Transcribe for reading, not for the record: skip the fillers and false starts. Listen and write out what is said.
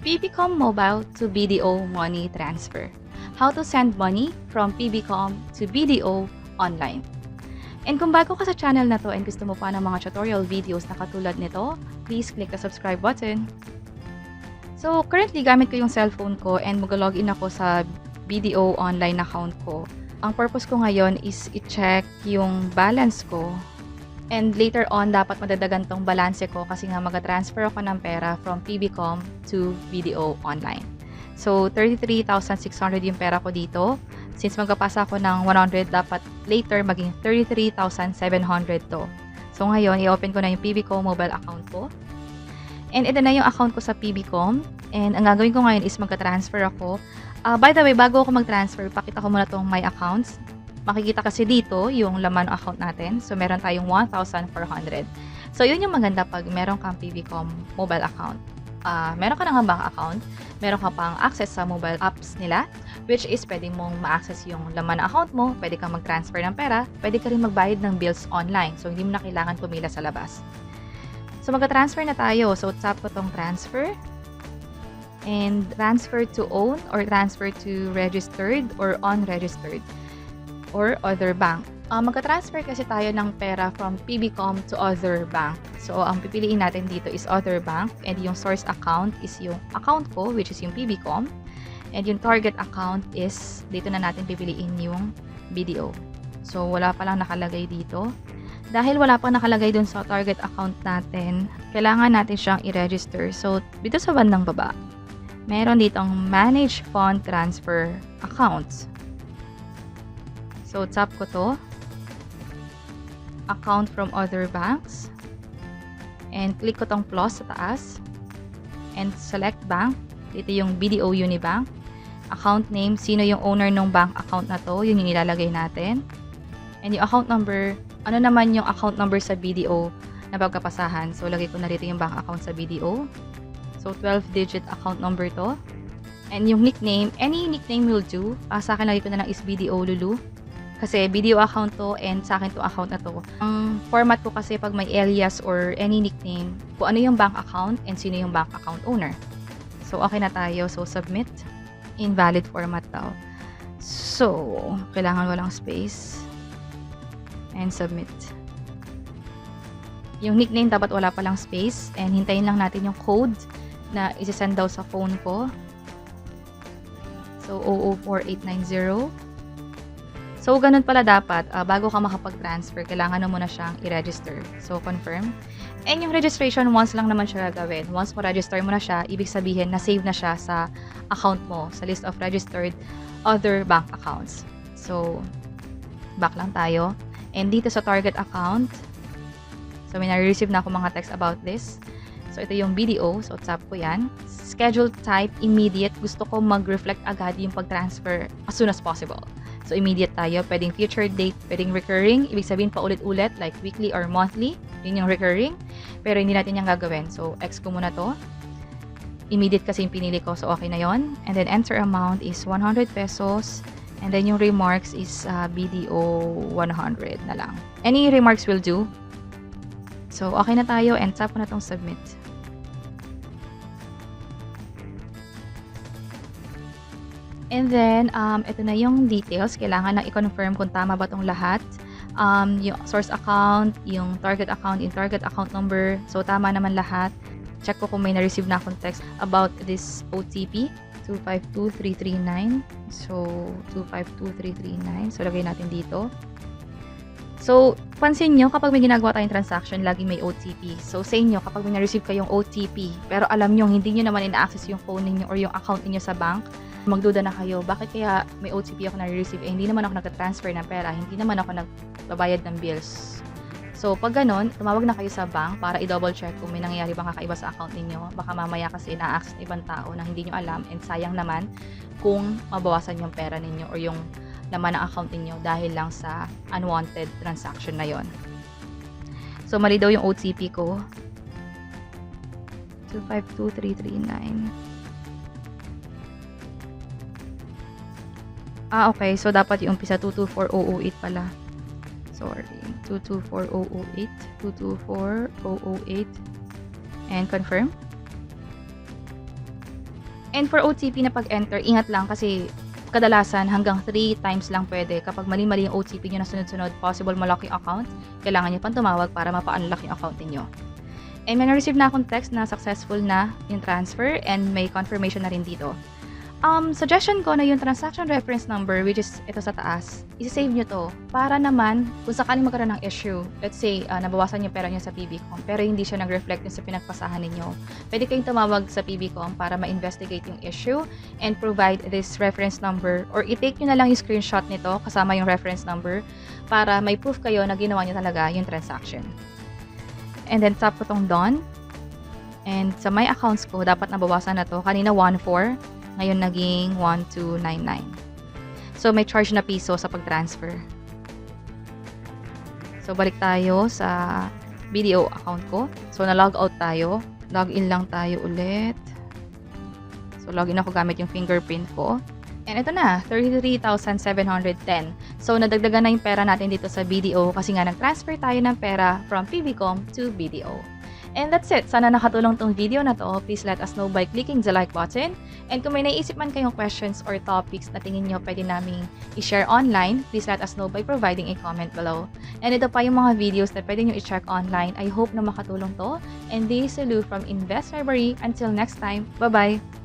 PBCom Mobile to BDO Money Transfer. How to send money from PBCom to BDO online. And kung bago ka sa channel na to and gusto mo pa ng mga tutorial videos na katulad nito, please click the subscribe button. So, currently gamit ko yung cellphone ko and mag-login ako sa BDO online account ko. Ang purpose ko ngayon is i-check yung balance ko. And later on, dapat madadagan tong balanse ko kasi nga mag-transfer ako ng pera from PBCom to BDO online. So, 33,600 yung pera ko dito. Since magpapasa ako ng 100, dapat later maging 33,700 to. So, ngayon, i-open ko na yung PBCom mobile account ko. And ito na yung account ko sa PBCom. And ang gagawin ko ngayon is magka-transfer ako. By the way, bago ako mag-transfer, pakita ko muna tong my accounts. Makikita kasi dito yung laman ng account natin. So, meron tayong 1,400. So, yun yung maganda pag meron kang PBCom mobile account. Meron ka ng bank account, meron ka pang access sa mobile apps nila, which is pwede mong ma-access yung laman ng account mo, pwede kang mag-transfer ng pera, pwede ka rin magbayad ng bills online. So, hindi mo na kailangan pumila sa labas. So, mag-transfer na tayo. So, tap ko tong transfer. And transfer to own or transfer to registered or unregistered or other bank. Magka-transfer kasi tayo ng pera from PBCom to other bank. So, ang pipiliin natin dito is other bank and yung source account is yung account ko, which is yung PBCom. And yung target account is, dito na natin pipiliin yung BDO. So, wala pa lang nakalagay dito. Dahil wala pa nakalagay dun sa target account natin, kailangan natin siyang i-register. So, dito sa bandang baba, meron ditong Manage Fund Transfer Accounts. So, tap ko to. Account from other banks. And click ko tong plus sa taas. And select bank. Dito yung BDO Unibank. Account name, sino yung owner ng bank account na to, yun yung ilalagay natin. And yung account number, ano naman yung account number sa BDO na pagkapasahan. So, lagay ko na rito yung bank account sa BDO. So, 12-digit account number to. And yung nickname, any nickname will do. Sa akin, lagay ko na lang is BDO Lulu. Kasi BDO account to and sa akin to account na to. Ang format ko kasi pag may alias or any nickname, kung ano yung bank account and sino yung bank account owner. So, okay na tayo. So, submit. Invalid format daw. So, kailangan walang space. And submit. Yung nickname dapat wala palang space. And hintayin lang natin yung code na isi-send daw sa phone ko. So, 004890. So, ganun pala dapat. Bago ka makapag-transfer, kailangan mo na siyang i-register. So, confirm. And yung registration, once lang naman siya gagawin. Once mo register mo na siya, ibig sabihin na save na siya sa account mo, sa list of registered other bank accounts. So, back lang tayo. And dito sa target account, so may na-receive na ako mga text about this. So, ito yung BDO. So, tap ko yan. Schedule type, immediate. Gusto ko mag-reflect agad yung pag-transfer as soon as possible. So, immediate tayo. Pwedeng future date, pwedeng recurring. Ibig sabihin paulit-ulit, like weekly or monthly. Yun yung recurring. Pero hindi natin yung gagawin. So, X ko muna to. Immediate kasi yung pinili ko. So, okay na yon. And then, enter amount is 100 pesos. And then, yung remarks is BDO 100 na lang. Any remarks will do. So, okay na tayo. And tap ko na tong submit. And then, ito na yung details. Kailangan lang i-confirm kung tama ba itong lahat. Yung source account, yung target account number. So, tama naman lahat. Check ko kung may na-receive na akong text about this OTP. 252339. So, 252339. So, lagay natin dito. So, pansin nyo, kapag may ginagawa tayong transaction, lagi may OTP. So, sa inyo, kapag may na-receive kayong OTP, pero alam nyo, hindi nyo naman ina-access yung phone ninyo or yung account niyo sa bank, magduda na kayo, bakit kaya may OTP ako na-receive? Hindi naman ako nag-transfer ng pera, hindi naman ako nagbabayad ng bills. So, pag ganun, tumawag na kayo sa bank para i-double check kung may nangyayari bang kakaiba sa account ninyo. Baka mamaya kasi na-access ng ibang tao na hindi nyo alam and sayang naman kung mabawasan yung pera ninyo or yung laman ng account ninyo dahil lang sa unwanted transaction na yon. So, mali daw yung OTP ko. 252339. Okay. So, dapat yung umpisa 224008 pala. Sorry. 224008. 224008. And confirm. And for OTP na pag-enter, ingat lang kasi kadalasan hanggang 3 times lang pwede. Kapag mali-mali yung OTP nyo na sunod-sunod, possible ma-lock yung account, kailangan nyo pang tumawag para mapa-unlock yung account niyo. And may na-receive na akong text na successful na yung transfer and may confirmation na rin dito. Suggestion ko na yung transaction reference number, which is ito sa taas, isi-save nyo to para naman kung sakaling magkaroon ng issue, let's say nabawasan yung pera nyo sa PBCom pero hindi siya nag-reflect sa pinagpasahan ninyo, pwede kayong tumawag sa PBCom para ma-investigate yung issue and provide this reference number, or i-take nyo na lang yung screenshot nito kasama yung reference number para may proof kayo na ginawa nyo talaga yung transaction. And then tap ko tong done, and sa my accounts ko dapat nabawasan na to. Kanina 1,400, ngayon naging 1,299. So, may charge na piso sa pag-transfer. So, balik tayo sa BDO account ko. So, na-log out tayo. Log in lang tayo ulit. So, login ako gamit yung fingerprint ko. And ito na, 33,710. So, nadagdagan na yung pera natin dito sa BDO kasi nga nag-transfer tayo ng pera from PBCom to BDO. And that's it. Sana nakatulong tong video na to. Please let us know by clicking the like button. And kung may naisip man kayong questions or topics na tingin nyo pwede naming i-share online, please let us know by providing a comment below. And ito pa yung mga videos na pwede nyo i-check online. I hope na makatulong to. And this is Lou from Investlibrary. Until next time, bye-bye!